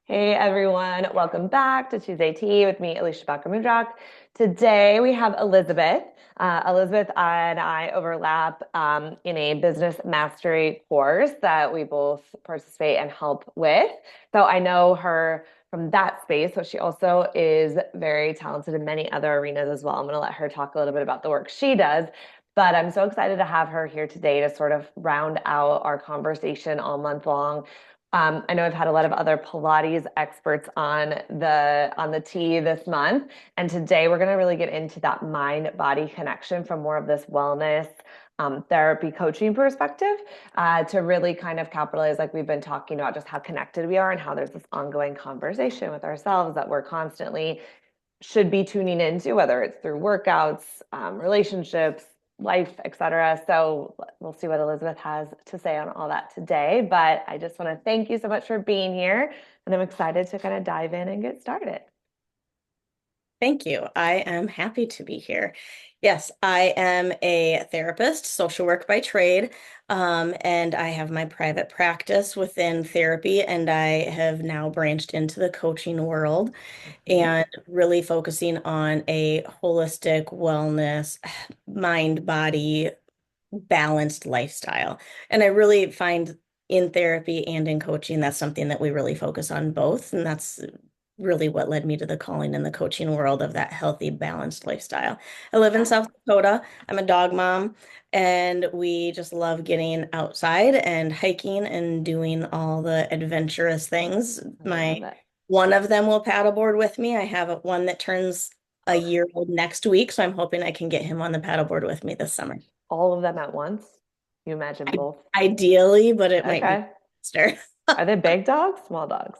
Hey everyone, welcome back to Tues Tea with me, Alisha Bowker Mudrock. Today we have Elizabeth. Elizabeth and I overlap in a business mastery course that we both participate and help with. So I know her from that space, but she also is very talented in many other arenas as well. I'm going to let her talk a little bit about the work she does. But I'm so excited to have her here today to sort of round out our conversation all month long. I know I've had a lot of other Pilates experts on the tea this month, and today we're going to really get into that mind-body connection from more of this wellness therapy coaching perspective to really kind of capitalize, like we've been talking about, just how connected we are and how there's this ongoing conversation with ourselves that we're constantly should be tuning into, whether it's through workouts, relationships, life, etc. So we'll see what Elizabeth has to say on all that today. But I just want to thank you so much for being here. And I'm excited to kind of dive in and get started. Thank you. I am happy to be here. Yes, I am a therapist, social work by trade, and I have my private practice within therapy, and I have now branched into the coaching world Mhm. and really focusing on a holistic wellness, mind, body, balanced lifestyle. And I really find in therapy and in coaching, that's something that we really focus on both. And that's really what led me to the calling in the coaching world of that healthy, balanced lifestyle. I live in Yeah, South Dakota. I'm a dog mom, and we just love getting outside and hiking and doing all the adventurous things. I My love it. one of them will paddleboard with me. I have one that turns a year old next week, so I'm hoping I can get him on the paddleboard with me this summer. All of them at once. You imagine both. Ideally, but it might be Okay. faster. Are they big dogs, small dogs?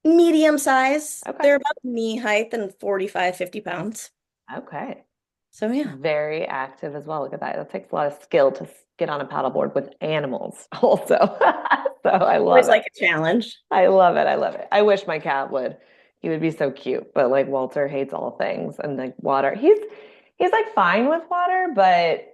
Medium size. Okay. They're about knee height and 45, 50 pounds. Okay. So yeah, Very active as well. Look at that. That takes a lot of skill to get on a paddleboard with animals also. So I always love it. like a challenge. I love it. I love it. I wish my cat would. He would be so cute, but like Walter hates all things and like water. He's like fine with water, but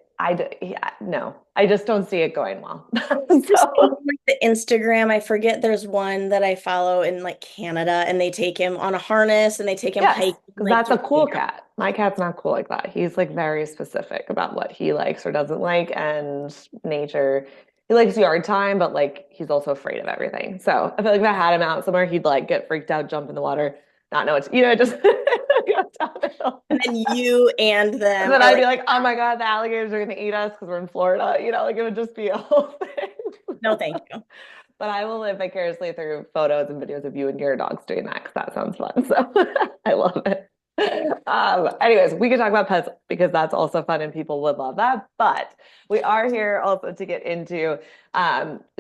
no, I just don't see it going well. Just So like the Instagram, I forget there's one that I follow in like Canada and they take him on a harness and they take him yes, hiking because like that's a through the cool cat. My cat's not cool like that. He's like very specific about what he likes or doesn't like and nature. He likes yard time, but like he's also afraid of everything. So I feel like if I had him out somewhere, he'd like get freaked out, jump in the water, not know what to, just go downhill. and then you and And them then are I'd be like, like, oh my God, the alligators are going to eat us because we're in Florida. Like it would just be a whole thing. no, thank you. But I will live vicariously through photos and videos of you and your dogs doing that because that sounds fun. So I love it. Anyways, we can talk about pets because that's also fun and people would love that. But we are here also to get into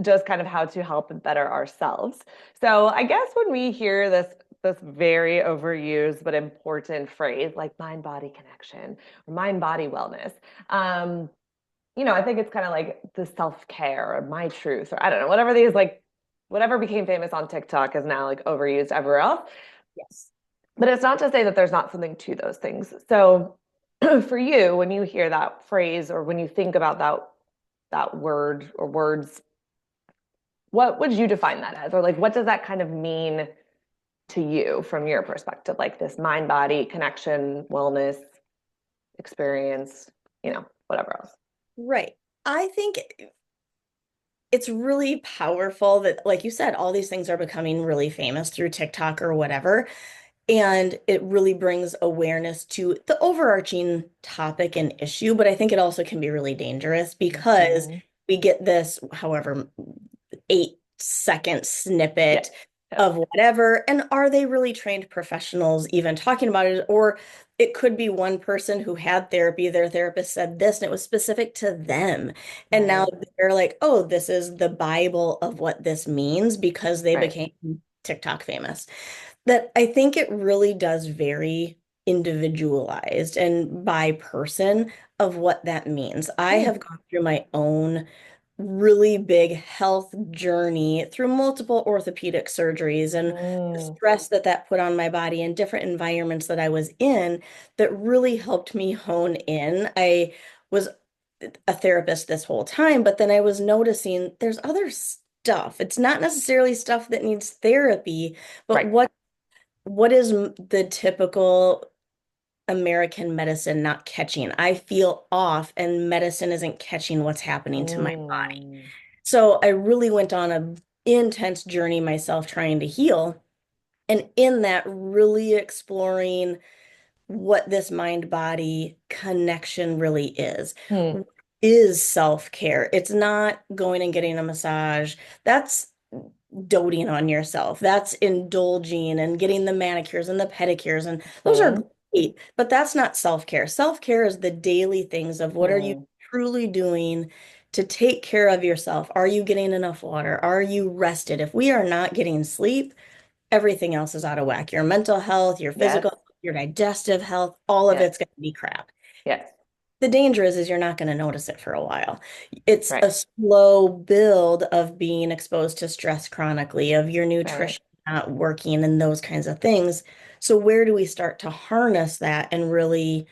just kind of how to help and better ourselves. So I guess when we hear this very overused but important phrase like mind body connection or mind body wellness, um, I think it's kind of like the self care or my truth or I don't know, whatever these like, whatever became famous on TikTok is now like overused everywhere else. Yes. But it's not to say that there's not something to those things. So for you, when you hear that phrase or when you think about that word or words, what would you define that as? Or like what does that kind of mean to you from your perspective? Like this mind body connection, wellness, experience, whatever else. Right. I think it's really powerful that, like you said, all these things are becoming really famous through TikTok or whatever. And it really brings awareness to the overarching topic and issue. But I think it also can be really dangerous because Mm-hmm. we get this, however, 8-second Yeah. snippet Yeah. of whatever. And are they really trained professionals even talking about it? Or it could be one person who had therapy, their therapist said this, and it was specific to them. And now Right. they're like, oh, this is the Bible of what this means because they Right. became TikTok famous. That I think it really does vary individualized and by person of what that means. I Hmm. have gone through my own really big health journey through multiple orthopedic surgeries and the Mm. stress that that put on my body and different environments that I was in that really helped me hone in. I was a therapist this whole time, but then I was noticing there's others. stuff. It's not necessarily stuff that needs therapy, but Right. what is the typical American medicine not catching? I feel off and medicine isn't catching what's happening to my body. Mm, So I really went on a intense journey myself trying to heal. And in that, really exploring what this mind body connection really is. hmm, What is self-care? It's not going and getting a massage. That's doting on yourself. That's indulging and getting the manicures and the pedicures. And those are hmm, great, but that's not self-care. Self-care is the daily things of what are you hmm. truly doing to take care of yourself? Are you getting enough water? Are you rested? If we are not getting sleep, everything else is out of whack. Your mental health, your Yes. physical, your digestive health, all of Yes. it's going to be crap. Yes. The danger is you're not going to notice it for a while. It's Right. a slow build of being exposed to stress chronically, of your Right. nutrition not working and those kinds of things. So where do we start to harness that and really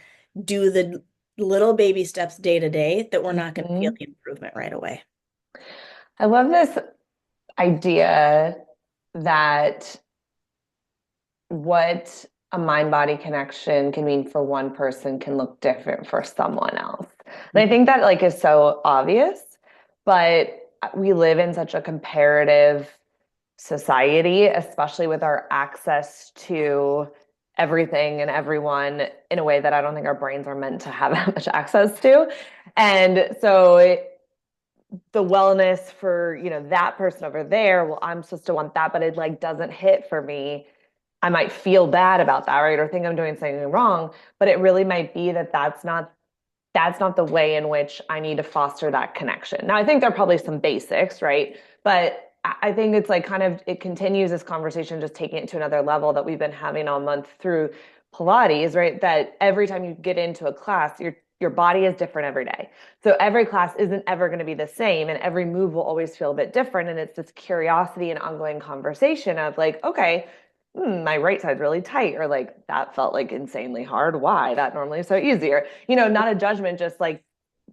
do the little baby steps day to day that we're not going to feel Hmm. the improvement right away? I love this idea that what a mind body connection can mean for one person can look different for someone else. And I think that like is so obvious, but we live in such a comparative society, especially with our access to everything and everyone in a way that I don't think our brains are meant to have that much access to. And so the wellness for, that person over there, well, I'm supposed to want that, but it like doesn't hit for me. I might feel bad about that, right? Or think I'm doing something wrong, but it really might be that that's not the way in which I need to foster that connection. Now, I think there are probably some basics, right? But I think it's like kind of it continues this conversation, just taking it to another level that we've been having all month through Pilates, right? That every time you get into a class, your body is different every day. So every class isn't ever going to be the same, and every move will always feel a bit different. And it's this curiosity and ongoing conversation of like, okay, my right side's really tight, or like that felt like insanely hard. Why? That normally is so easier. Not a judgment, just like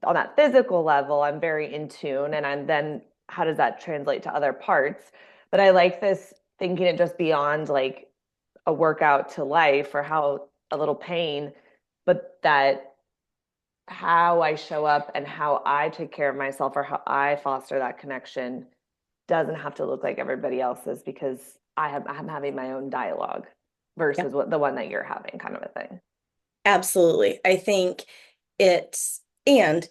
on that physical level, I'm very in tune. And I'm then how does that translate to other parts? But I like this thinking it just beyond like a workout to life or how a little pain, but that how I show up and how I take care of myself or how I foster that connection doesn't have to look like everybody else's because I'm having my own dialogue Yeah, versus what the one that you're having kind of a thing. absolutely. I think and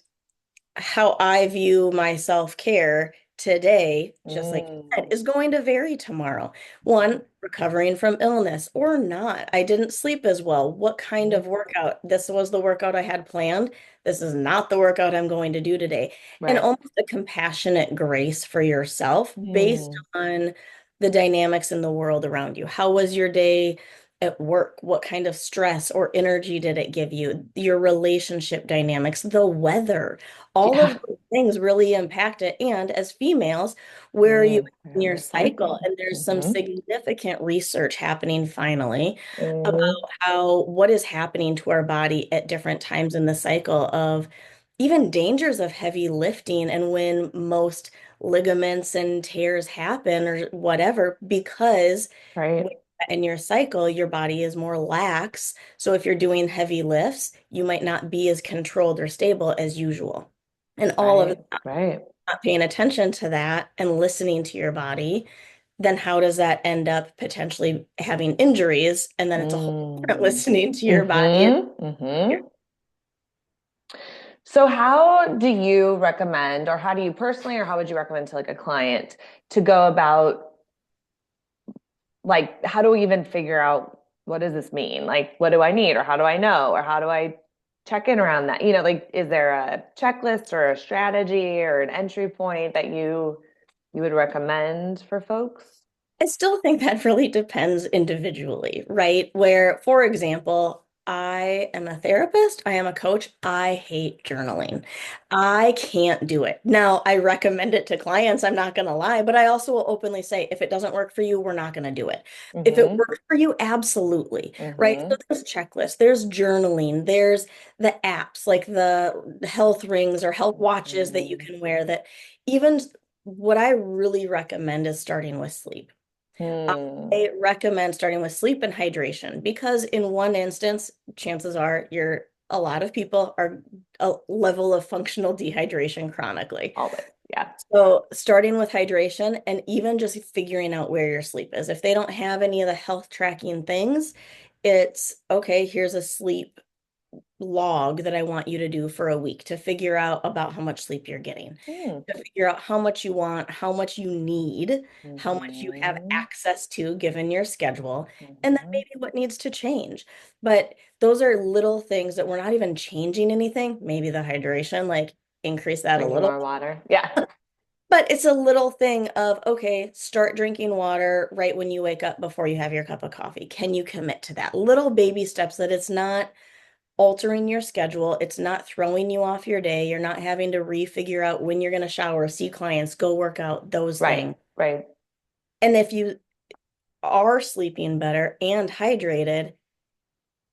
how I view my self-care today, just like you said, Mm, is going to vary tomorrow. One, recovering from illness or not. I didn't sleep as well. What kind mm, of workout? This was the workout I had planned. This is not the workout I'm going to do today. And right. almost a compassionate grace for yourself based Mm, on the dynamics in the world around you. How was your day at work? What kind of stress or energy did it give you? Your relationship dynamics, the weather, all of yeah. those things really impact it. And as females, where are you in your 100%. cycle? And there's some Mm-hmm. significant research happening finally about Mm-hmm. how what is happening to our body at different times in the cycle of even dangers of heavy lifting and when most ligaments and tears happen or whatever, because Right. when in your cycle, your body is more lax. So if you're doing heavy lifts, you might not be as controlled or stable as usual. And all of Right. that, Right. not paying attention to that and listening to your body, then how does that end up potentially having injuries? And then it's a whole different Mm. listening to your body. Mm-hmm. Mm-hmm. So how do you recommend, or how do you personally, or how would you recommend to like a client to go about like how do we even figure out what does this mean? Like what do I need or how do I know or how do I check in around that? Like is there a checklist or a strategy or an entry point that you would recommend for folks? I still think that really depends individually, right? Where, for example, I am a therapist, I am a coach, I hate journaling. I can't do it. Now, I recommend it to clients, I'm not going to lie, but I also will openly say if it doesn't work for you, we're not going to do it. If it Mm-hmm. works for you, absolutely, right? So Mm-hmm. there's checklists, there's journaling, there's the apps like the health rings or health watches that you Mm-hmm. can wear that even what I really recommend is starting with sleep. Hmm. I recommend starting with sleep and hydration because in one instance, chances are a lot of people are a level of functional dehydration chronically. Always. Yeah. So starting with hydration and even just figuring out where your sleep is. If they don't have any of the health tracking things, it's okay, here's a sleep log that I want you to do for a week to figure out about how much sleep you're getting, Hmm. to figure out how much you want, how much you need, how much you have Hmm. access to given your schedule, and then Hmm. maybe what needs to change. But those are little things that we're not even changing anything. Maybe the hydration, like increase that a Drinking little. more water. Yeah. But it's a little thing of, okay, start drinking water right when you wake up before you have your cup of coffee. Can you commit to that? Little baby steps that it's not altering your schedule. It's not throwing you off your day. You're not having to refigure out when you're going to shower, see clients, go work out, those Right. things. Right. And if you are sleeping better and hydrated,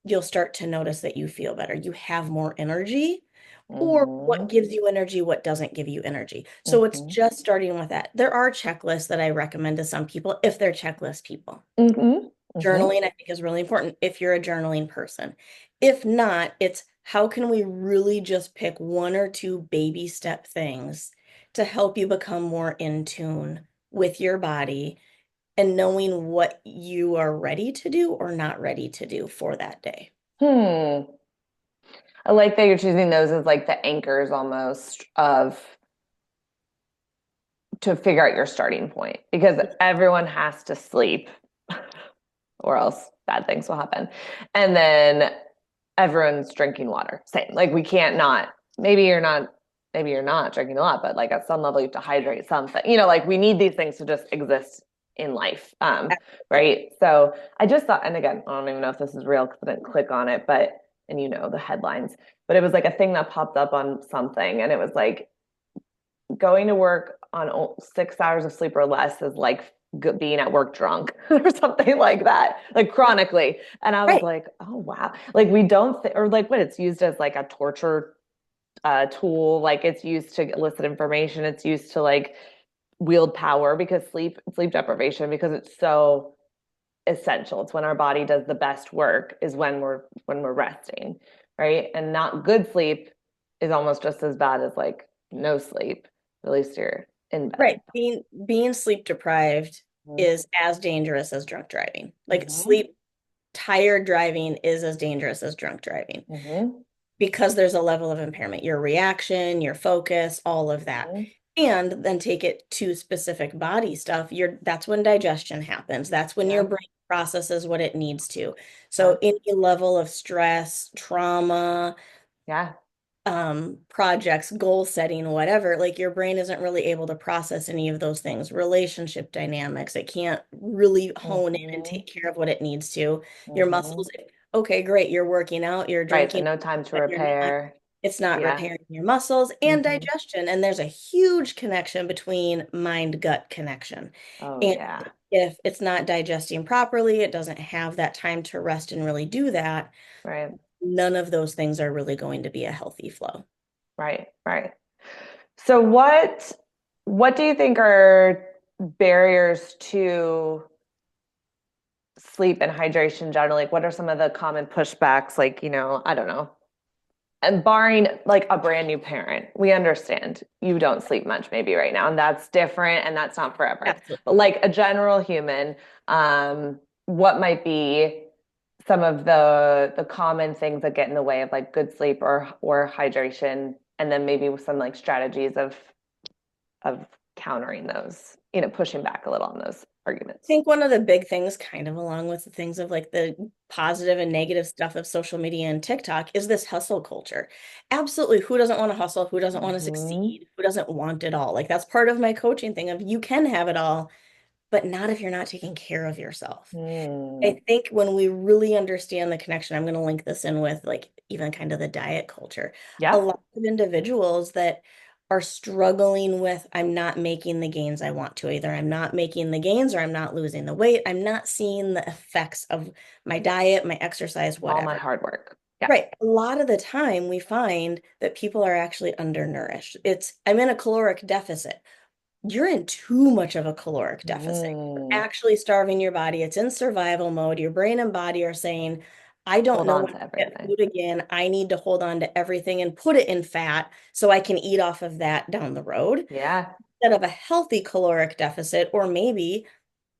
you'll start to notice that you feel better. You have more energy, or what Hmm. gives you energy, what doesn't give you energy. So it's Hmm. just starting with that. There are checklists that I recommend to some people if they're checklist people. Hmm. Hmm. Journaling, I think, is really important if you're a journaling person. If not, it's how can we really just pick one or two baby step things to help you become more in tune with your body and knowing what you are ready to do or not ready to do for that day. Hmm. I like that you're choosing those as like the anchors almost of to figure out your starting point because everyone has to sleep or else bad things will happen. And then everyone's drinking water. Same. Like we can't not, maybe you're not drinking a lot, but like at some level you have to hydrate something. Like we need these things to just exist in life. Right. So I just thought, and again, I don't even know if this is real because I didn't click on it, but and the headlines, but it was like a thing that popped up on something and it was like going to work on 6 hours of sleep or less is like being at work drunk or something like that, like chronically. And I was Right. like, oh wow, like we don't or like what it's used as like a torture tool, like it's used to elicit information, it's used to like wield power because sleep deprivation because it's so essential. It's when our body does the best work is when we're resting, right? And not good sleep is almost just as bad as like no sleep. At least you're in bed. Right. Being sleep deprived Mm-hmm. is as dangerous as drunk driving. Like Mm-hmm. sleep tired driving is as dangerous as drunk driving Mm-hmm. because there's a level of impairment, your reaction, your focus, all of that. Mm-hmm. And then take it to specific body stuff. That's when digestion happens. That's when your Yeah. brain processes what it needs to. Yeah. So any level of stress, trauma, Yeah. projects, goal setting, whatever, like your brain isn't really able to process any of those things. Relationship dynamics, it can't really hone in and Mm-hmm. take care of what it needs to. Your Mm-hmm. muscles, okay, great, you're working out, you're Right. And drinking, no time to but you're not, repair. it's not Yeah. repairing your muscles and Mm-hmm. digestion. And there's a huge connection between mind-gut connection. Oh And yeah. if it's not digesting properly, it doesn't have that time to rest and really do that. Right. None of those things are really going to be a healthy flow. Right. Right. So what do you think are barriers to sleep and hydration generally? Like what are some of the common pushbacks? Like, I don't know. And barring like a brand new parent, we understand you don't sleep much maybe right now, and that's different and that's not forever. Absolutely. But like a general human, what might be some of the common things that get in the way of like good sleep or hydration, and then maybe with some like strategies of countering those, pushing back a little on those I arguments. think one of the big things, kind of along with the things of like the positive and negative stuff of social media and TikTok, is this hustle culture. Absolutely. Who doesn't want to hustle? Who doesn't want to Mm-hmm. succeed? Who doesn't want it all? Like that's part of my coaching thing of you can have it all, but not if you're not taking care of yourself. Mm. I think when we really understand the connection, I'm going to link this in with like even kind of the diet culture. A Yeah. lot of individuals that are struggling with, I'm not making the gains I want to. Either I'm not making the gains or I'm not losing the weight. I'm not seeing the effects of my diet, my exercise, All my whatever. hard work. Yeah. Right. A lot of the time we find that people are actually undernourished. I'm in a caloric deficit. you're in too much of a caloric deficit. You're Mm. actually starving your body. It's in survival mode. Your brain and body are saying, I don't Hold know on when to to get everything. food again. I need to hold on to everything and put it in fat so I can eat off of that down the road Yeah. instead of a healthy caloric deficit, or maybe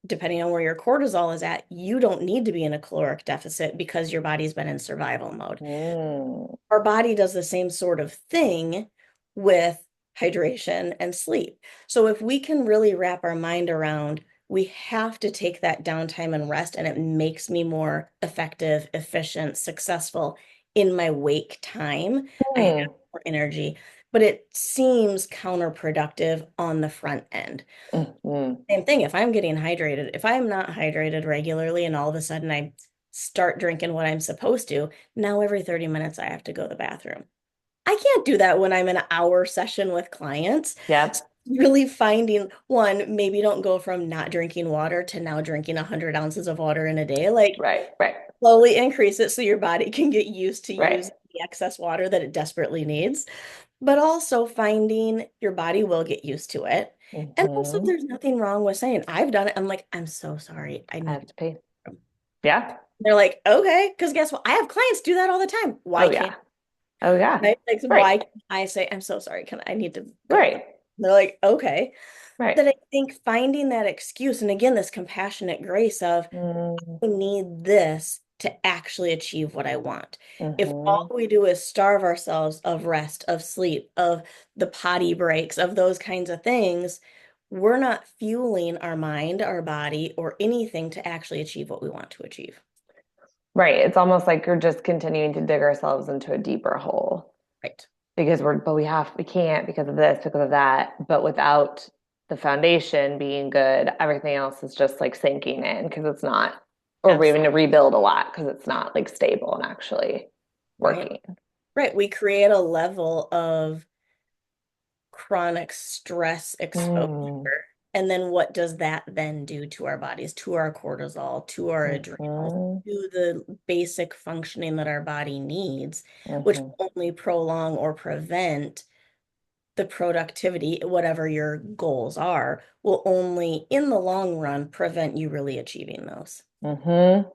depending on where your cortisol is at, you don't need to be in a caloric deficit because your body's been in survival mode. Mm. Our body does the same sort of thing with hydration and sleep. So if we can really wrap our mind around, we have to take that downtime and rest, and it makes me more effective, efficient, successful in my wake time. I have Mm. more energy, but it seems counterproductive on the front end. Mm. Same thing, if I'm getting hydrated, if I'm not hydrated regularly and all of a sudden I start drinking what I'm supposed to, now every 30 minutes I have to go to the bathroom. I can't do that when I'm in an hour session with clients. So Yep. really finding one, maybe don't go from not drinking water to now drinking 100 ounces of water in a day. Like Right. Right. slowly increase it so your body can get used to Right. using the excess water that it desperately needs, but also finding your body will get used to it. And also, Hmm. there's nothing wrong with saying, I've done it. I'm like, I'm so sorry. I I need have to to pee. go. Yeah. They're like, okay, because guess what? I have clients do that all the time. Why Oh can't yeah. Oh yeah. I? Like, Right. why can't I say, I'm so sorry. I need to go to the. Right. They're like, okay. Right. That I think finding that excuse, and again, this compassionate grace of, Mm. I need this to actually achieve what I want. If all Hmm. we do is starve ourselves of rest, of sleep, of the potty breaks, of those kinds of things, we're not fueling our mind, our body, or anything to actually achieve what we want to achieve. Right. It's almost like you're just continuing to dig ourselves into a deeper hole Right. because we can't because of this, because of that. But without the foundation being good, everything else is just like sinking in because it's not, or we're having Absolutely. to rebuild a lot because it's not like stable and actually Right. working. Right. We create a level of chronic stress exposure. Mm. And then what does that then do to our bodies, to our cortisol, to our adrenals, Hmm. to the basic functioning that our body needs, which Hmm. will only prolong or prevent the productivity, whatever your goals are, will only in the long run prevent you really achieving those. Hmm.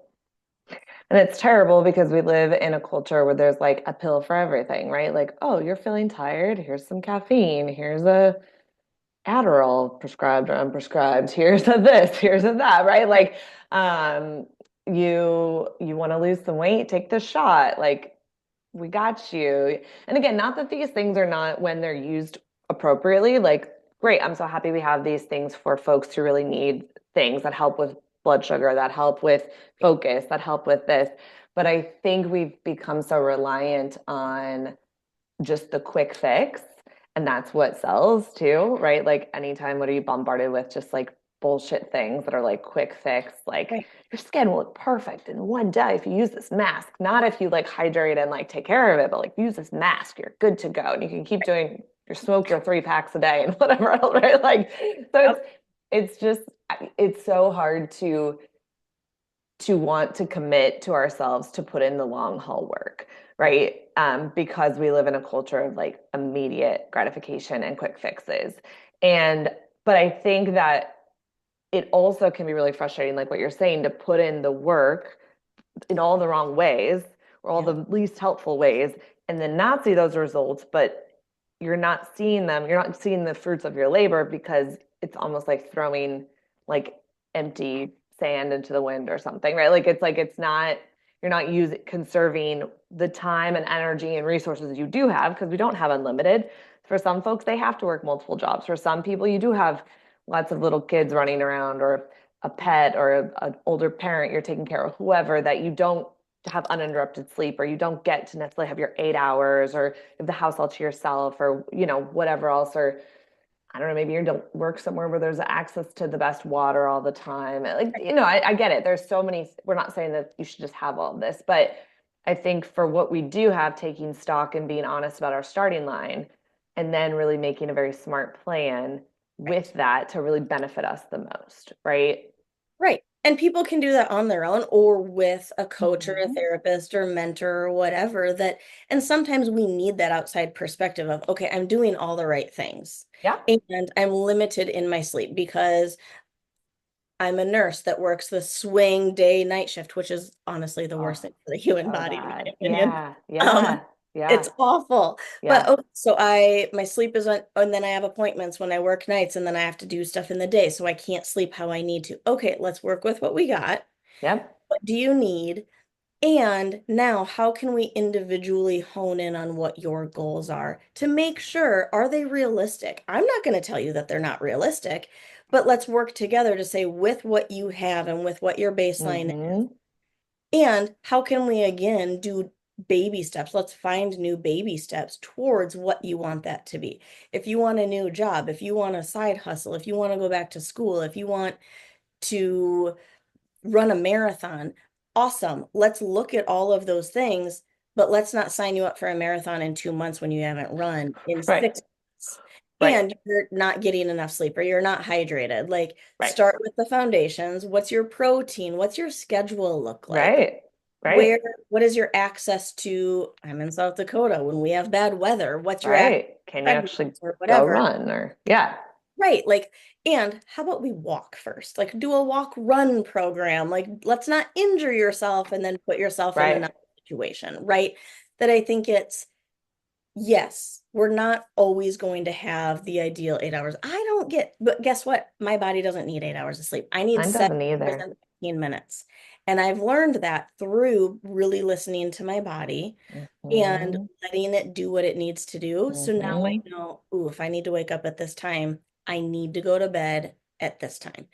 And it's terrible because we live in a culture where there's like a pill for everything, right? Like, oh, you're feeling tired. Here's some caffeine. Here's a Adderall prescribed or unprescribed. Here's a this, here's a that, right? Right. Like, you want to lose some weight, take the shot. Like, we got you. And again, not that these things are not when they're used appropriately, like, great, I'm so happy we have these things for folks who really need things that help with blood sugar, that help with focus, that help with this. But I think we've become so reliant on just the quick fix. And that's what sells too, right? Like anytime, what are you bombarded with? Just like bullshit things that are like quick fix, like Right. your skin will look perfect in one day if you use this mask. Not if you like hydrate and like take care of it, but like use this mask, you're good to go. And you can keep doing your 3 packs a day and whatever else, right? Like, so Yep. it's just, it's so hard to want to commit to ourselves to put in the long haul work, right? Because we live in a culture of like immediate gratification and quick fixes. And, but I think that it also can be really frustrating, like what you're saying, to put in the work in all the wrong ways or all Yep. the least helpful ways and then not see those results, but you're not seeing them, you're not seeing the fruits of your labor because it's almost like throwing like empty sand into the wind or something, right? Like it's not, you're not using conserving the time and energy and resources you do have because we don't have unlimited. For some folks, they have to work multiple jobs. For some people, you do have lots of little kids running around or a pet or an older parent you're taking care of, whoever, that you don't have uninterrupted sleep or you don't get to necessarily have your 8 hours or have the house all to yourself or whatever else, or I don't know, maybe you don't work somewhere where there's access to the best water all the time. Like, I get it. There's so many, we're not saying that you should just have all of this, but I think for what we do have, taking stock and being honest about our starting line and then really making a very smart plan Right. with that to really benefit us the most, right? Right. And people can do that on their own or with a coach or a Mhm. therapist or mentor or whatever that, and sometimes we need that outside perspective of, okay, I'm doing all the right things Yeah. and I'm limited in my sleep because I'm a nurse that works the swing day night shift, which is honestly the worst Oh, thing for the human so body, in my bad. opinion. Yeah. Um, Yeah. it's Yeah. awful. But Yeah. okay, so my sleep is on, and then I have appointments when I work nights, and then I have to do stuff in the day, so I can't sleep how I need to. Okay, let's work with what we got. Yep. What do you need? And now, how can we individually hone in on what your goals are to make sure, are they realistic? I'm not going to tell you that they're not realistic, but let's work together to say with what you have and with what your baseline is. Hmm. And how can we again do baby steps? Let's find new baby steps towards what you want that to be. If you want a new job, if you want a side hustle, if you want to go back to school, if you want to run a marathon. Awesome. Let's look at all of those things, but let's not sign you up for a marathon in 2 months when you haven't run in Right. 6 months Right. and you're not getting enough sleep or you're not hydrated. Like, Right. start with the foundations. What's your protein? What's your schedule look like? Right. Where, Right. what is your access to? I'm in South Dakota when we have bad weather. What's your access Right. Can to you treadmills actually or go whatever? run or yeah. Right. Like, and how about we walk first? Like, do a walk run program. Like, let's not injure yourself and then put yourself in Right. another situation, right? That I think it's, yes, we're not always going to have the ideal 8 hours. I don't get, but guess what? My body doesn't need 8 hours of sleep. I need Mine 7 doesn't hours either. and 15 minutes. And I've learned that through really listening to my body and Hmm. letting it do what it needs to do. So now I Hmm. know, ooh, if I need to wake up at this time, I need to go to bed at this time. So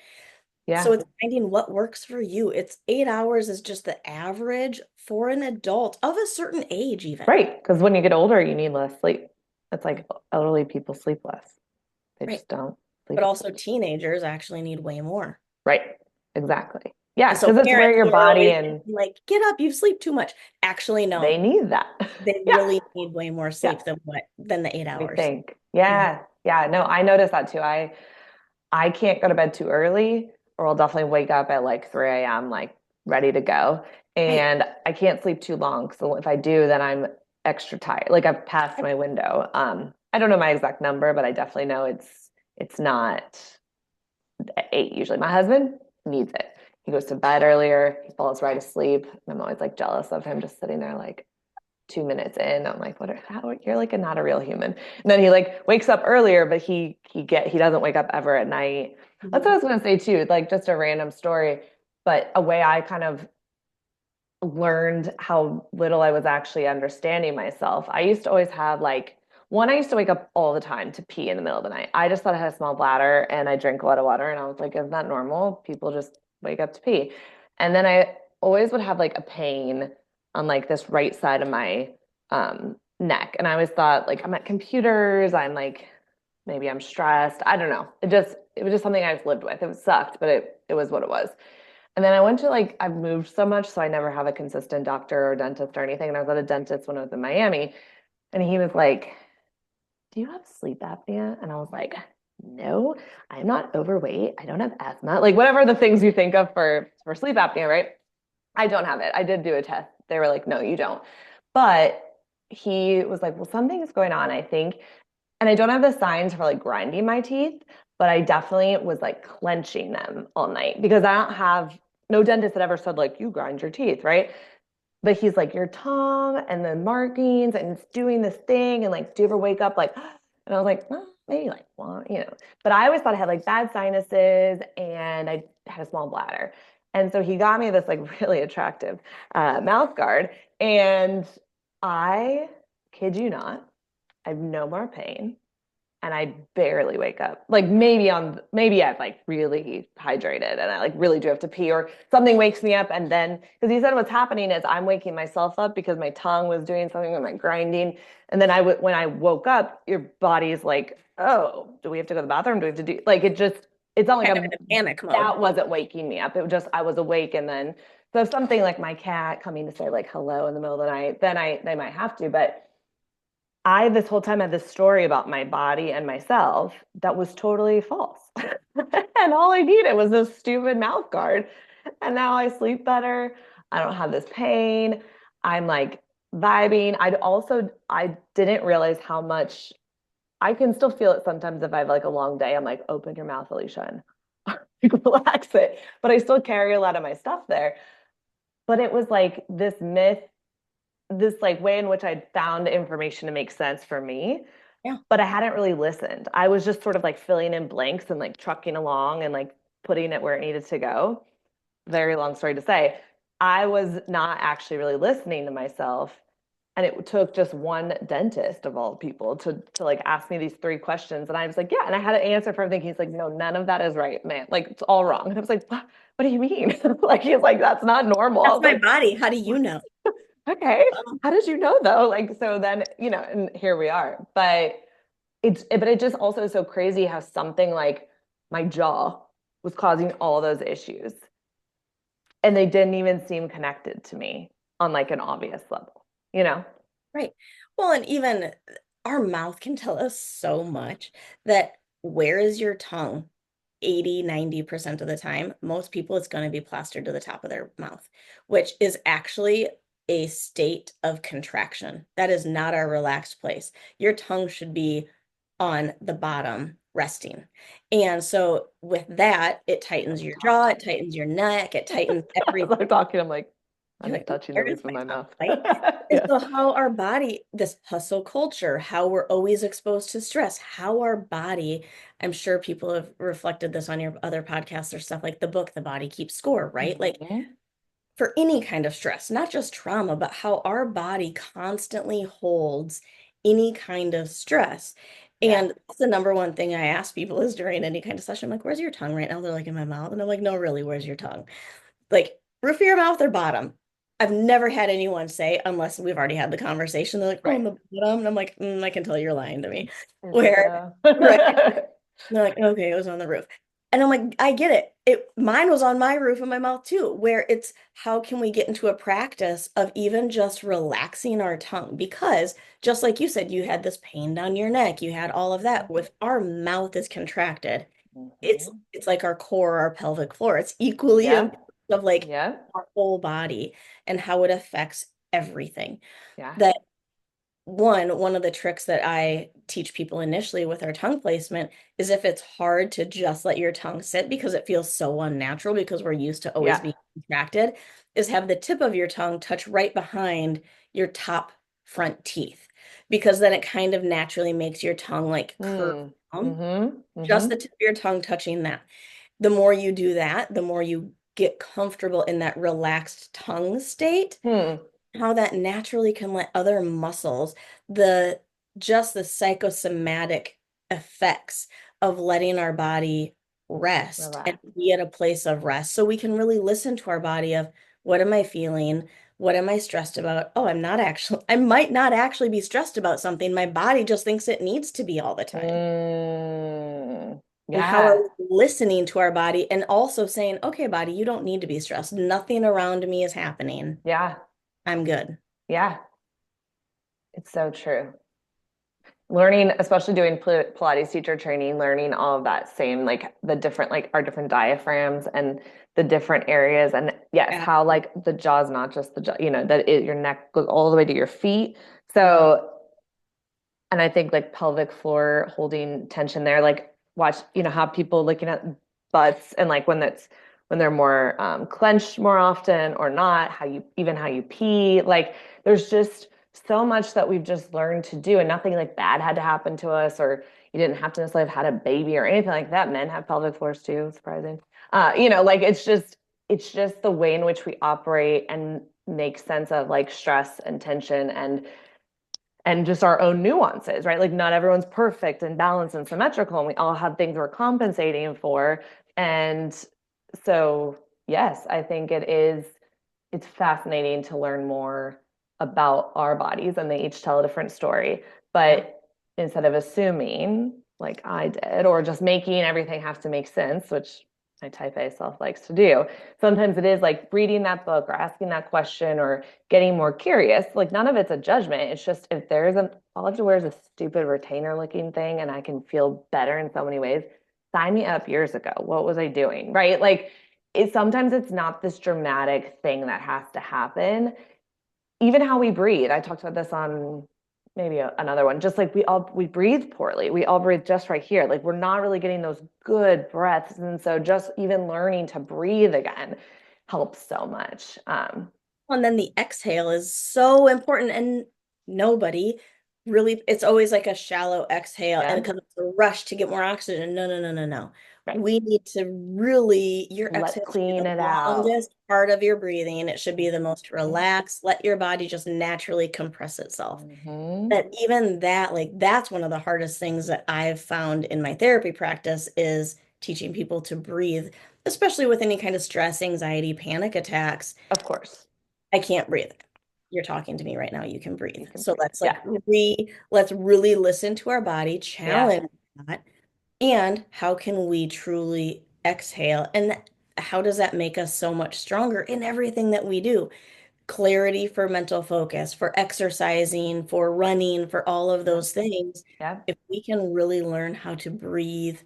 Yeah. it's finding what works for you. It's 8 hours is just the average for an adult of a certain age, even. Right. Because when you get older, you need less sleep. It's like elderly people sleep less. They Right. just don't But sleep. also teenagers actually need way more. Right. Exactly. And Yeah. so Because it's where parents your who are body always and thinking like, get up, you sleep too much. Actually, they no, need that. they Yeah. really need way more Yeah. sleep than the eight We hours. think. Mhm. Yeah. Yeah. No, I notice that too. I can't go to bed too early, or I'll definitely wake up at like 3 a.m., like ready to go. Right. And I can't sleep too long. So if I do, then I'm extra tired. Like I've passed my window. I don't know my exact number, but I definitely know it's not 8 usually. My husband needs it. He goes to bed earlier, he falls right asleep. I'm always like jealous of him just sitting there like 2 minutes in. I'm like, how you're like not a real human. And then he like wakes up earlier, but he doesn't wake up ever at night. That's what I Mhm. was gonna say too, like just a random story, but a way I kind of learned how little I was actually understanding myself. I used to always have like one, I used to wake up all the time to pee in the middle of the night. I just thought I had a small bladder and I drink a lot of water and I was like, isn't that normal? People just wake up to pee. And then I always would have like a pain on like this right side of my neck. And I always thought like I'm at computers, I'm like maybe I'm stressed. I don't know. It was just something I just lived with. It sucked, but it was what it was. And then I went to like I've moved so much, so I never have a consistent doctor or dentist or anything. And I was at a dentist when I was in Miami, and he was like, "Do you have sleep apnea?" And I was like, "No, I'm not overweight. I don't have asthma. Like whatever the things you think of for sleep apnea, right? I don't have it. I did do a test. They were like, "No, you don't." But he was like, "Well, something's going on, I think." And I don't have the signs for like grinding my teeth, but I definitely was like clenching them all night because I don't have no dentist that ever said like you grind your teeth, right? But he's like your tongue and the markings and it's doing this thing and like do you ever wake up like and I was like well, maybe like one, you know. But I always thought I had like bad sinuses and I had a small bladder. And so he got me this like really attractive mouth guard and I kid you not, I have no more pain and I barely wake up. Like maybe I've like really hydrated and I like really do have to pee or something wakes me up and then because he said what's happening is I'm waking myself up because my tongue was doing something with my grinding and then when I woke up your body's like oh do we have to go to the bathroom do we have to do like it's not like Kind of I'm in a panic mode. that wasn't waking me up it was just I was awake and then so something like my cat coming to say like hello in the middle of the night then they might have to but I, this whole time, had this story about my body and myself that was totally false. And all I needed was this stupid mouth guard. And now I sleep better. I don't have this pain. I'm like vibing. I didn't realize how much I can still feel it sometimes if I have like a long day. I'm like, open your mouth, Alisha, and like, relax it. But I still carry a lot of my stuff there. But it was like this myth, this like way in which I found information to make sense for me, Yeah. but I hadn't really listened. I was just sort of like filling in blanks and like trucking along and like putting it where it needed to go. Very long story to say. I was not actually really listening to myself. And it took just one dentist of all people to like ask me these three questions. And I was like, yeah. And I had an answer for everything. He's like, no, none of that is right, man. Like it's all wrong. And I was like, what do you mean? Like he's like, that's not normal. I That's was my like, body. How do you know? okay, Um, how did you know though? Like, so then, and here we are. But it just also is so crazy how something like my jaw was causing all those issues. And they didn't even seem connected to me on like an obvious level, you know? right. Well, and even our mouth can tell us so much that where is your tongue? 80, 90% of the time, most people, it's going to be plastered to the top of their mouth, which is actually a state of contraction. That is not our relaxed place. Your tongue should be on the bottom, resting. And so with that, it tightens I'm your jaw, it talking. tightens your neck, it tightens As everything. I'm talking, I'm like, You're I'm like, touching the where is roof of my my tongue, mouth. right? And Yeah. so how our body, this hustle culture, how we're always exposed to stress, how our body, I'm sure people have reflected this on your other podcasts or stuff like the book, The Body Keeps Score, right? Like Mhm. for any kind of stress, not just trauma, but how our body constantly holds any kind of stress. Yeah. And that's the number one thing I ask people is during any kind of session, I'm like, where's your tongue right now? They're like, in my mouth. And I'm like, no, really, where's your tongue? Like roof of your mouth or bottom. I've never had anyone say, unless we've already had the conversation, they're like, oh, Right. in the bottom. And I'm like, I can tell you're lying to me. Is it Where, though? right. They're like, okay, it was on the roof. And I'm like, I get it. Mine was on my roof of my mouth too, where it's how can we get into a practice of even just relaxing our tongue? Because just like you said, you had this pain down your neck, you had all of that. With our mouth is contracted, it's Mhm. it's like our core, our pelvic floor. It's equally Yeah. important of like Yeah. our whole body and how it affects everything. Yeah. That one of the tricks that I teach people initially with our tongue placement is if it's hard to just let your tongue sit because it feels so unnatural because we're used to always Yeah. being contracted, is have the tip of your tongue touch right behind your top front teeth because then it kind of naturally makes your tongue like curve Hmm. down. Mm-hmm. Just Mm-hmm. the tip of your tongue touching that. The more you do that, the more you get comfortable in that relaxed tongue state, Hmm. how that naturally can let other muscles, the just the psychosomatic effects of letting our body rest and Relax. be at a place of rest so we can really listen to our body of what am I feeling? What am I stressed about? Oh, I might not actually be stressed about something. My body just thinks it needs to be all the time. Mm. And how are Yeah. we listening to our body and also saying, okay, body, you don't need to be stressed. Nothing around me is happening. Yeah. I'm good. Yeah. It's so true. Learning, especially doing Pilates teacher training, learning all of that same, like the different, like our different diaphragms and the different areas. And yes, Yeah. how like the jaw is not just the jaw, your neck goes all the way to your feet. Yeah. So, and I think like pelvic floor holding tension there, like watch, how people looking at butts and like when they're more clenched more often or not, how you pee, like there's just so much that we've just learned to do and nothing like bad had to happen to us or you didn't have to necessarily have had a baby or anything like that. Men have pelvic floors too, surprising. Like it's just the way in which we operate and make sense of like stress and tension and just our own nuances, right? Like not everyone's perfect and balanced and symmetrical, and we all have things we're compensating for. And so, yes, I think it's fascinating to learn more about our bodies, and they each tell a different story. Yeah. But instead of assuming, like I did, or just making everything have to make sense, which my type A self likes to do, sometimes it is like reading that book or asking that question or getting more curious. Like none of it's a judgment. It's just if there's all I have to wear is a stupid retainer looking thing and I can feel better in so many ways. Sign me up years ago. What was I doing? Right? Like sometimes it's not this dramatic thing that has to happen. Even how we breathe. I talked about this on maybe another one. Just like we breathe poorly. We all breathe just right here. Like we're not really getting those good breaths. And so just even learning to breathe again helps so much. And then the exhale is so important. And nobody really, it's always like a shallow exhale and Yeah. because it's a rush to get more oxygen. No, no, no, no, no. Right. We need to really, your Let's exhale should be clean the it out. longest part of your breathing. It should be the most Mhm. relaxed. Let your body just naturally compress itself. Mhm. That even that, like, that's one of the hardest things that I've found in my therapy practice is teaching people to breathe, especially with any kind of stress, anxiety, panic attacks. Of course. I can't breathe. You're talking to me right now. You can breathe. You can So breathe. Yeah. let's really listen to our body, Yeah. challenge that, and how can we truly exhale? And how does that make us so much stronger in everything that we do? Clarity for mental focus, for exercising, for running, for all of Yeah. those things. Yeah. If we can really learn how to breathe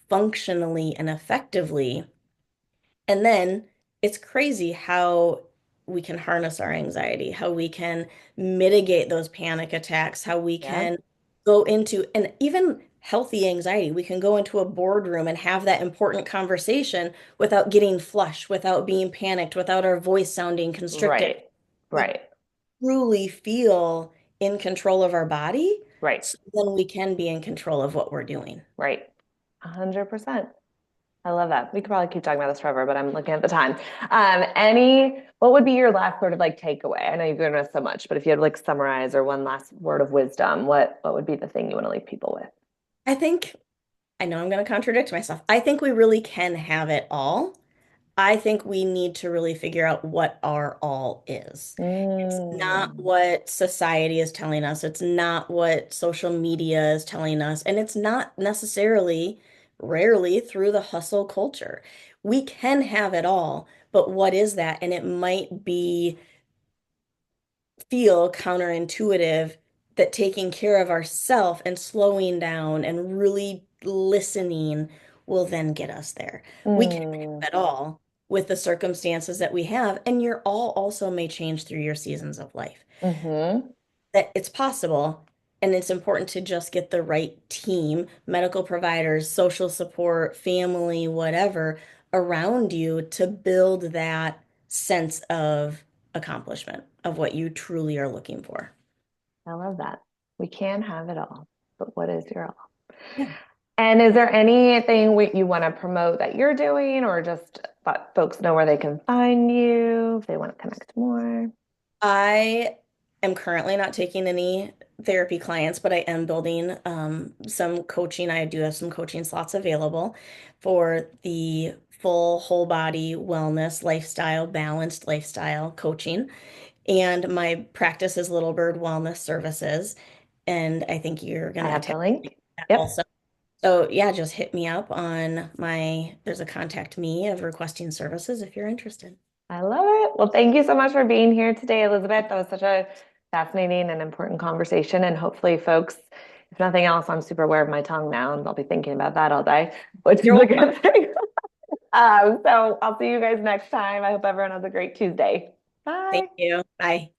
functionally and effectively, and then it's crazy how we can harness our anxiety, how we can mitigate those panic attacks, how we Yeah. can go into, and even healthy anxiety, we can go into a boardroom and have that important conversation without getting flushed, without being panicked, without our voice sounding constricted. Right. We Right. truly feel in control of our body, Right. so then we can be in control of what we're doing. Right. 100%. I love that. We could probably keep talking about this forever, but I'm looking at the time. What would be your last sort of like takeaway? I know you've given us so much, but if you had to like summarize or one last word of wisdom, what would be the thing you want to leave people with? I think, I know I'm going to contradict myself. I think we really can have it all. I think we need to really figure out what our all is. It's not Mm, what society is telling us. It's not what social media is telling us. And it's not necessarily, rarely, through the hustle culture. We can have it all, but what is that? And it might be feel counterintuitive that taking care of ourself and slowing down and really listening will then get us there. We can mm, have it all with the circumstances that we have, and your all also may change through your seasons of life. mm-hmm. That it's possible, and it's important to just get the right team, medical providers, social support, family, whatever, around you to build that sense of accomplishment of what you truly are looking for. I love that. We can have it all, but what is your all? Yeah. And is there anything you want to promote that you're doing, or just let folks know where they can find you if they want to connect more? I am currently not taking any therapy clients, but I am building some coaching. I do have some coaching slots available for the full whole body wellness lifestyle, balanced lifestyle coaching. And my practice is Little Bird Wellness Services. And I think you're going I to have attach the link. that Yep. also. So yeah, just hit me up on there's a contact me of requesting services if you're interested. I love it. Well, thank you so much for being here today, Elizabeth. That was such a fascinating and important conversation. And hopefully, folks, if nothing else, I'm super aware of my tongue now, and I'll be thinking about that all day, which is You're a welcome. good thing. So I'll see you guys next time. I hope everyone has a great Tuesday. Thank Bye. you. Bye.